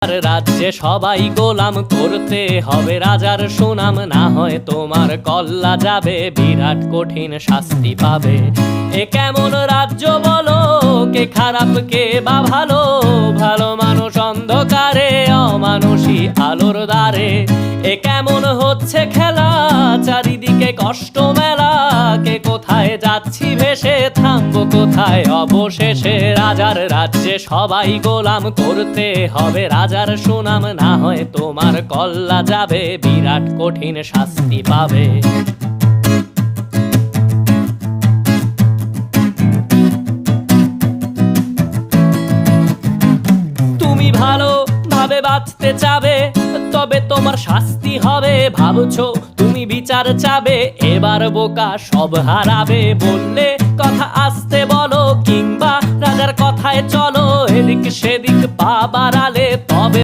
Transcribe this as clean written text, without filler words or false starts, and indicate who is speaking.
Speaker 1: রাজ্যে সবাই গোলাম করতে হবে রাজার সুনাম, না হয় তোমার কল্লা যাবে, বিরাট কঠিন শাস্তি পাবে। এ কেমন রাজ্য বলো, কে খারাপ কে বা ভালো, ভালো মানুষ অন্ধকারে, অমানুষী আলোর দ্বারে। এ কেমন হচ্ছে খেলা, চারিদিকে কষ্ট মেলা, কে কোথায় যাচ্ছি ভেসে, থামবো কোথায় অবশেষে। রাজার রাজ্যে সবাই গোলাম করতে হবে রাজার সুনাম, না হয় তোমার কল্লা যাবে, বিরাট কঠিন শাস্তি পাবে। তুমি ভালো ভাবে বাঁচতে চাবে, তবে তোমার শাস্তি হবে। ভাবছো তুমি বিচার চাবে, এবার বোকা সব হারাবে। বললে কথা আস্তে বলো, কিংবা রাজার কথায় চলো, এদিক সেদিক পা বাড়ালে তবে